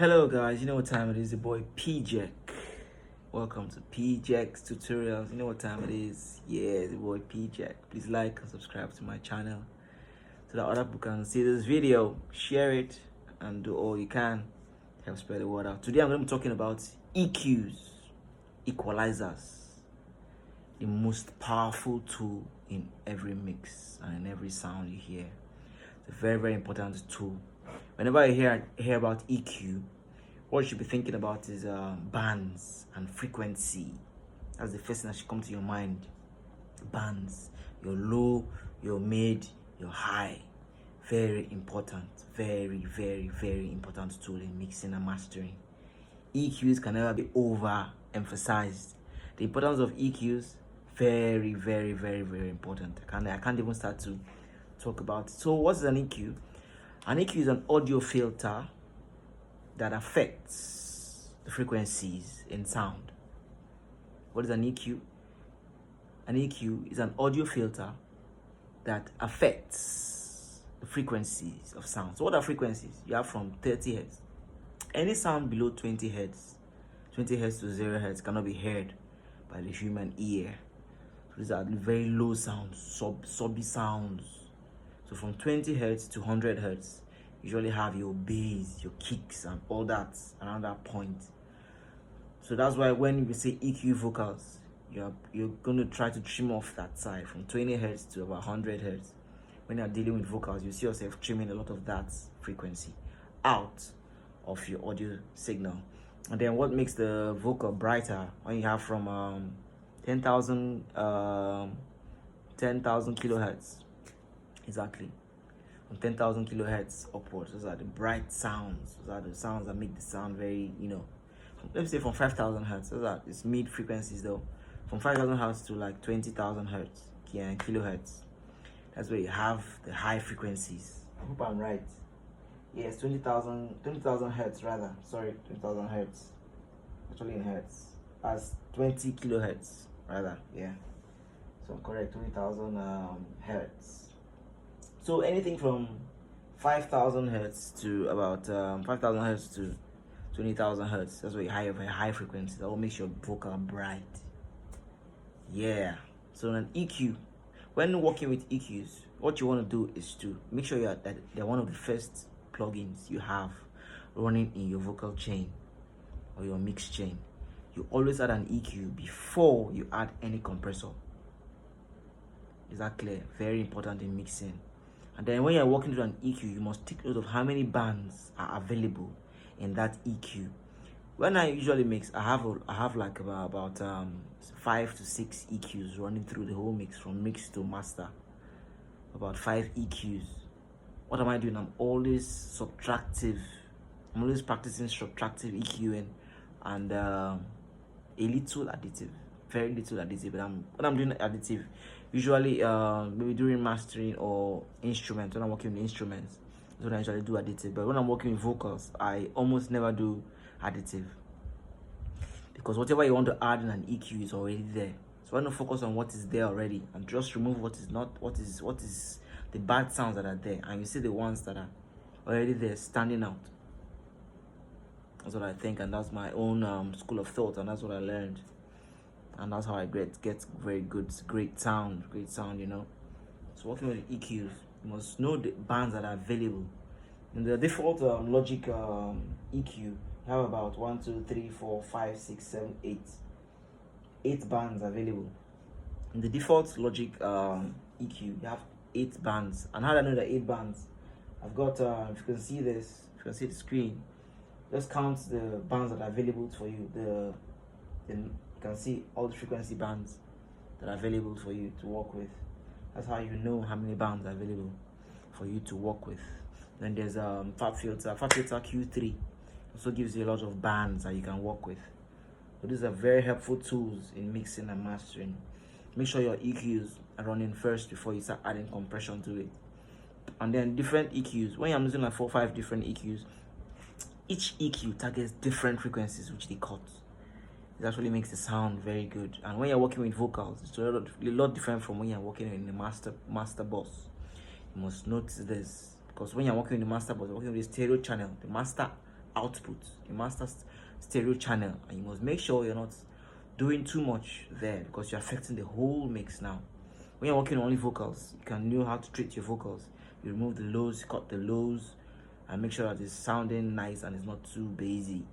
Hello guys, you know what time it is, your boy PJack. Welcome to PJack's tutorials. You know what time it is. Yeah, the boy PJack. Please like and subscribe to my channel so that other people can see this video. Share it and do all you can to help spread the word out. Today I'm going to be talking about EQs, equalizers, the most powerful tool in every mix and in every sound you hear. It's a very, very important tool. Whenever you hear about EQ, what you should be thinking about is bands and frequency. That's the first thing that should come to your mind. Bands, your low, your mid, your high. Very important. Very, very, very important tool in mixing and mastering. EQs can never be overemphasized. The importance of EQs, very, very, very, very important. I can't even start to talk about it. So what is an EQ? An EQ is an audio filter that affects the frequencies in sound. What is an EQ? An EQ is an audio filter that affects the frequencies of sound. So what are frequencies? You have from 30 Hz. Any sound below 20 Hz, 20 Hz to 0 Hz cannot be heard by the human ear. So these are very low sounds, subby sounds. So from 20 Hz to 100 Hz, you usually have your bass, your kicks, and all that around that point. So that's why when we say EQ vocals, you're going to try to trim off that side from 20 Hz to about 100 Hz. When you're dealing with vocals, you see yourself trimming a lot of that frequency out of your audio signal. And then what makes the vocal brighter when you have from 10,000 kilohertz. Exactly. From 10,000 kilohertz upwards. Those are the bright sounds. Those are the sounds that make the sound very, let me say from 5,000 hertz. Those are it's mid frequencies though. From 5,000 hertz to like 20,000 hertz, kilohertz. That's where you have the high frequencies. I hope I'm right. Yes, 20,000 hertz rather. Sorry, 20,000 hertz. Actually in hertz. As 20 kilohertz rather. Yeah. So I'm correct. 20,000 hertz. So anything from 5,000 hertz to about 5,000 hertz to 20,000 hertz. That's where you have a high frequency. That will make your vocal bright. Yeah. So an EQ. When working with EQs, what you want to do is to make sure that they're one of the first plugins you have running in your vocal chain or your mix chain. You always add an EQ before you add any compressor. Is that clear? Very important in mixing. And then when you're working with an EQ, you must take note of how many bands are available in that EQ. When I usually mix, I have like about 5 to 6 EQs running through the whole mix, from mix to master. About 5 EQs. What am I doing? I'm always subtractive. I'm always practicing subtractive EQing and a little additive. Very little additive. But when I'm doing additive, usually maybe during mastering or instruments, when I'm working with instruments, that's when I usually do additive. But when I'm working with vocals, I almost never do additive, because whatever you want to add in an EQ is already there. So I want to focus on what is there already and just remove what is not, what is the bad sounds that are there, and you see the ones that are already there standing out. That's what I think, and that's my own school of thought, and that's what I learned. And that's how I get very good, great sound, So working with EQs, you must know the bands that are available. In the default Logic EQ, you have about 1, 2, 3, 4, 5, 6, 7, 8. 8 bands available. In the default Logic EQ, you have 8 bands. And how do I know the 8 bands? I've got, if you can see this, if you can see the screen, just count the bands that are available for you. You can see all the frequency bands that are available for you to work with. That's how you know how many bands are available for you to work with. Then there's Fab Filter Q3. Also gives you a lot of bands that you can work with. So these are very helpful tools in mixing and mastering. Make sure your EQs are running first before you start adding compression to it. And then different EQs. When I'm using like 4 or 5 different EQs, each EQ targets different frequencies which they cut. It actually makes the sound very good. And when you're working with vocals, it's a lot different from when you're working in the master bus. You must notice this, because when you're working with the master bus, you're working with a stereo channel. The master output, your master stereo channel, and you must make sure you're not doing too much there, because you're affecting the whole mix. Now when you're working on only vocals, you can know how to treat your vocals. You remove the lows, cut the lows, and make sure that it's sounding nice and it's not too bassy,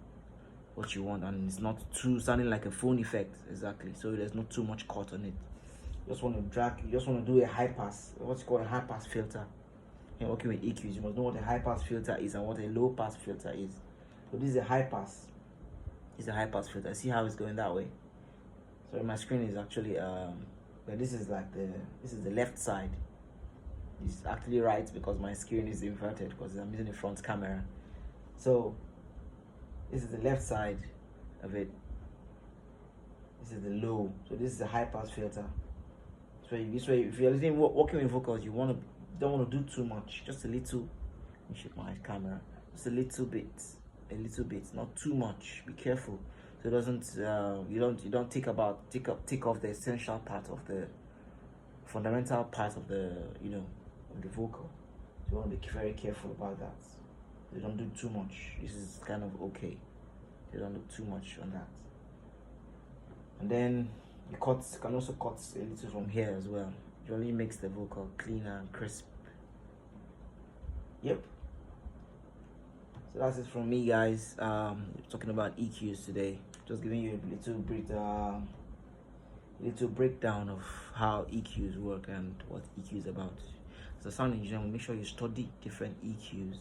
what you want, and it's not too sounding like a phone effect. Exactly, so there's not too much cut on it. You just want to drag, you just want to do a high pass, what's called a high pass filter. You're working with EQs, you must know what a high pass filter is and what a low pass filter is. So this is a high pass. It's a high pass filter. See how it's going that way? So my screen is actually but this is like this is the left side. It's actually right because my screen is inverted because I'm using the front camera. So this is the left side of it. This is the low. So this is the high pass filter. So this way, if you're working with vocals, you don't want to do too much. Just a little. Let me shift my camera. Just a little bit, not too much. Be careful, so it doesn't you don't take off the essential part of the fundamental part of the of the vocal. So you want to be very careful about that. You don't do too much. This is kind of okay. You don't do too much on that. And then you can also cut a little from here as well. It really makes the vocal cleaner and crisp. Yep. So that's it from me, guys. Talking about EQs today. Just giving you a little breakdown of how EQs work and what EQ is about. As a sound engineer, make sure you study different EQs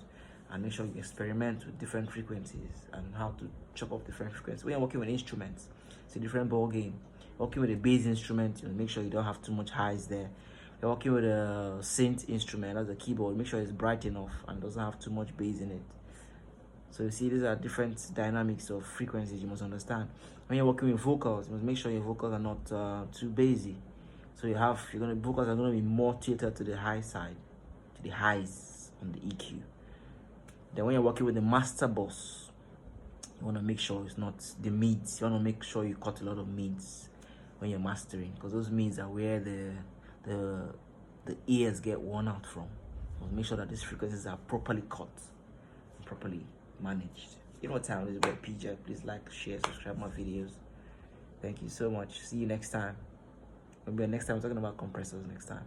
and make sure you experiment with different frequencies and how to chop up different frequencies. When you're working with instruments, it's a different ball game. Working with a bass instrument, make sure you don't have too much highs there. You're working with a synth instrument, that's a keyboard, make sure it's bright enough and doesn't have too much bass in it. So you see, these are different dynamics of frequencies you must understand. When you're working with vocals, you must make sure your vocals are not too bassy. So vocals are gonna be more tilted to the high side, to the highs on the EQ. Then when you're working with the master boss, you want to make sure it's not the mids. You want to make sure you cut a lot of mids when you're mastering, because those mids are where the ears get worn out from. So make sure that these frequencies are properly cut and properly managed. You know what time it is, about PJ. Please like, share, subscribe my videos. Thank you so much. See you next time. Maybe next time we're talking about compressors next time.